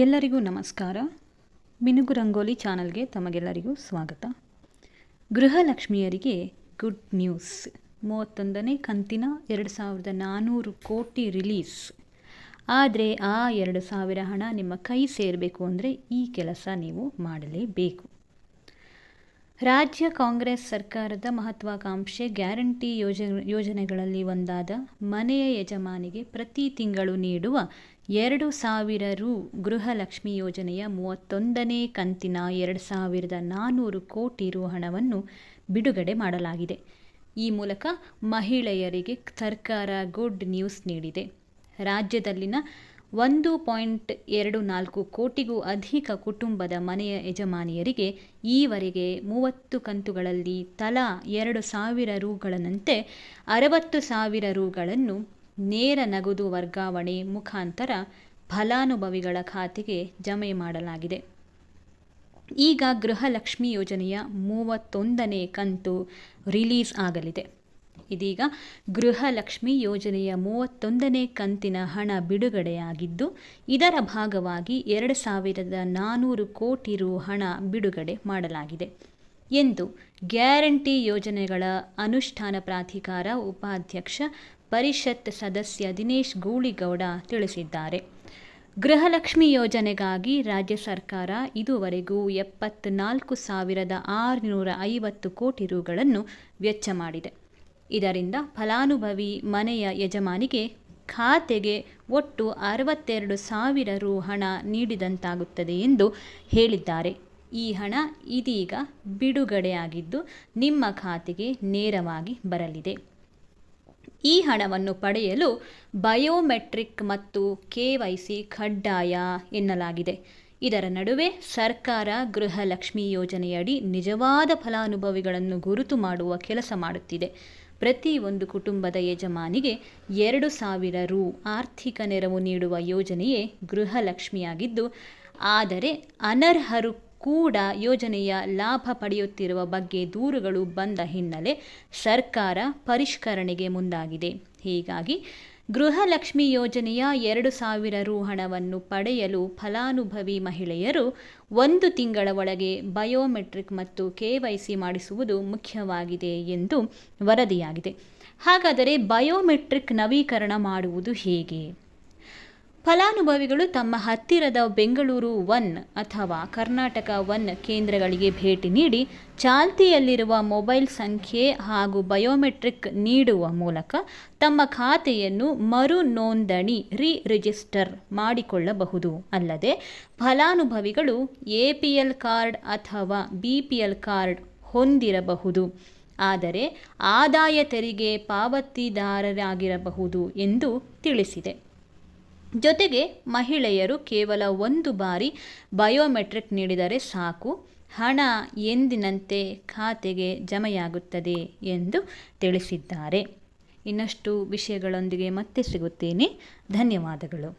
ಎಲ್ಲರಿಗೂ ನಮಸ್ಕಾರ. ಮಿನುಗು ರಂಗೋಲಿ ಚಾನಲ್ಗೆ ತಮಗೆಲ್ಲರಿಗೂ ಸ್ವಾಗತ. ಗೃಹಲಕ್ಷ್ಮಿಯರಿಗೆ ಗುಡ್ ನ್ಯೂಸ್. 31ನೇ ಕಂತಿನ 2400 ಕೋಟಿ ರಿಲೀಸ್. ಆದರೆ ಆ 2000 ಹಣ ನಿಮ್ಮ ಕೈ ಸೇರಬೇಕು ಅಂದರೆ ಈ ಕೆಲಸ ನೀವು ಮಾಡಲೇಬೇಕು. ರಾಜ್ಯ ಕಾಂಗ್ರೆಸ್ ಸರ್ಕಾರದ ಮಹತ್ವಾಕಾಂಕ್ಷೆ ಗ್ಯಾರಂಟಿ ಯೋಜನೆಗಳಲ್ಲಿ ಒಂದಾದ ಮನೆಯ ಯಜಮಾನಿಗೆ ಪ್ರತಿ ತಿಂಗಳು ನೀಡುವ 2000 ರು ಗೃಹಲಕ್ಷ್ಮಿ ಯೋಜನೆಯ 31ನೇ ಕಂತಿನ 2400 ಕೋಟಿ ರು ಹಣವನ್ನು ಬಿಡುಗಡೆ ಮಾಡಲಾಗಿದೆ. ಈ ಮೂಲಕ ಮಹಿಳೆಯರಿಗೆ ಸರ್ಕಾರ ಗುಡ್ ನ್ಯೂಸ್ ನೀಡಿದೆ. ರಾಜ್ಯದಲ್ಲಿನ 1.24 ಕೋಟಿಗೂ ಅಧಿಕ ಕುಟುಂಬದ ಮನೆಯ ಯಜಮಾನಿಯರಿಗೆ ಈವರೆಗೆ 30 ಕಂತುಗಳಲ್ಲಿ ತಲಾ 2000 ರುಗಳಂತೆ 60,000 ರುಗಳನ್ನು ನೇರ ನಗದು ವರ್ಗಾವಣೆ ಮುಖಾಂತರ ಫಲಾನುಭವಿಗಳ ಖಾತೆಗೆ ಜಮೆ ಮಾಡಲಾಗಿದೆ. ಈಗ ಗೃಹಲಕ್ಷ್ಮಿ ಯೋಜನೆಯ 31ನೇ ಕಂತು ರಿಲೀಸ್ ಆಗಲಿದೆ. ಇದೀಗ ಗೃಹಲಕ್ಷ್ಮಿ ಯೋಜನೆಯ 31ನೇ ಕಂತಿನ ಹಣ ಬಿಡುಗಡೆಯಾಗಿದ್ದು, ಇದರ ಭಾಗವಾಗಿ 2400 ಕೋಟಿ ರು ಹಣ ಬಿಡುಗಡೆ ಮಾಡಲಾಗಿದೆ ಎಂದು ಗ್ಯಾರಂಟಿ ಯೋಜನೆಗಳ ಅನುಷ್ಠಾನ ಪ್ರಾಧಿಕಾರ ಉಪಾಧ್ಯಕ್ಷ ಪರಿಷತ್ ಸದಸ್ಯ ದಿನೇಶ್ ಗೂಳಿಗೌಡ ತಿಳಿಸಿದ್ದಾರೆ. ಗೃಹಲಕ್ಷ್ಮಿ ಯೋಜನೆಗಾಗಿ ರಾಜ್ಯ ಸರ್ಕಾರ ಇದುವರೆಗೂ 74,650 ಕೋಟಿ ರುಗಳನ್ನು ವೆಚ್ಚ ಮಾಡಿದೆ. ಇದರಿಂದ ಫಲಾನುಭವಿ ಮನೆಯ ಯಜಮಾನಿಗೆ ಖಾತೆಗೆ ಒಟ್ಟು 62,000 ರು ಹಣ ನೀಡಿದಂತಾಗುತ್ತದೆ ಎಂದು ಹೇಳಿದ್ದಾರೆ. ಈ ಹಣ ಇದೀಗ ಬಿಡುಗಡೆಯಾಗಿದ್ದು ನಿಮ್ಮ ಖಾತೆಗೆ ನೇರವಾಗಿ ಬರಲಿದೆ. ಈ ಹಣವನ್ನು ಪಡೆಯಲು ಬಯೋಮೆಟ್ರಿಕ್ ಮತ್ತು KYC ಕಡ್ಡಾಯ ಎನ್ನಲಾಗಿದೆ. ಇದರ ನಡುವೆ ಸರ್ಕಾರ ಗೃಹಲಕ್ಷ್ಮಿ ಯೋಜನೆಯಡಿ ನಿಜವಾದ ಫಲಾನುಭವಿಗಳನ್ನು ಗುರುತು ಮಾಡುವ ಕೆಲಸ ಮಾಡುತ್ತಿದೆ. ಪ್ರತಿ ಒಂದು ಕುಟುಂಬದ ಯಜಮಾನಿಗೆ 2,000 ರು ಆರ್ಥಿಕ ನೆರವು ನೀಡುವ ಯೋಜನೆಯೇ ಗೃಹಲಕ್ಷ್ಮಿಯಾಗಿದ್ದು, ಆದರೆ ಅನರ್ಹರು ಕೂಡ ಯೋಜನೆಯ ಲಾಭ ಪಡೆಯುತ್ತಿರುವ ಬಗ್ಗೆ ದೂರುಗಳು ಬಂದ ಹಿನ್ನೆಲೆ ಸರ್ಕಾರ ಪರಿಷ್ಕರಣೆಗೆ ಮುಂದಾಗಿದೆ. ಹೀಗಾಗಿ ಗೃಹಲಕ್ಷ್ಮಿ ಯೋಜನೆಯ 2,000 ರು ಹಣವನ್ನು ಪಡೆಯಲು ಫಲಾನುಭವಿ ಮಹಿಳೆಯರು 1 ತಿಂಗಳ ಒಳಗೆ ಬಯೋಮೆಟ್ರಿಕ್ ಮತ್ತು KYC ಮಾಡಿಸುವುದು ಮುಖ್ಯವಾಗಿದೆ ಎಂದು ವರದಿಯಾಗಿದೆ. ಹಾಗಾದರೆ ಬಯೋಮೆಟ್ರಿಕ್ ನವೀಕರಣ ಮಾಡುವುದು ಹೇಗೆ? ಫಲಾನುಭವಿಗಳು ತಮ್ಮ ಹತ್ತಿರದ ಬೆಂಗಳೂರು 1 ಅಥವಾ ಕರ್ನಾಟಕ 1 ಕೇಂದ್ರಗಳಿಗೆ ಭೇಟಿ ನೀಡಿ ಚಾಲ್ತಿಯಲ್ಲಿರುವ ಮೊಬೈಲ್ ಸಂಖ್ಯೆ ಹಾಗೂ ಬಯೋಮೆಟ್ರಿಕ್ ನೀಡುವ ಮೂಲಕ ತಮ್ಮ ಖಾತೆಯನ್ನು ಮರು ನೋಂದಣಿ ರಿಜಿಸ್ಟರ್ ಮಾಡಿಕೊಳ್ಳಬಹುದು. ಅಲ್ಲದೆ ಫಲಾನುಭವಿಗಳು APL ಕಾರ್ಡ್ ಅಥವಾ BPL ಕಾರ್ಡ್ ಹೊಂದಿರಬಹುದು, ಆದರೆ ಆದಾಯ ತೆರಿಗೆ ಪಾವತಿದಾರರಾಗಿರಬಹುದು ಎಂದು ತಿಳಿಸಿದೆ. ಜೊತೆಗೆ ಮಹಿಳೆಯರು ಕೇವಲ 1 ಬಾರಿ ಬಯೋಮೆಟ್ರಿಕ್ ನೀಡಿದರೆ ಸಾಕು, ಹಣ ಎಂದಿನಂತೆ ಖಾತೆಗೆ ಜಮೆಯಾಗುತ್ತದೆ ಎಂದು ತಿಳಿಸಿದ್ದಾರೆ. ಇನ್ನಷ್ಟು ವಿಷಯಗಳೊಂದಿಗೆ ಮತ್ತೆ ಸಿಗುತ್ತೇನೆ. ಧನ್ಯವಾದಗಳು.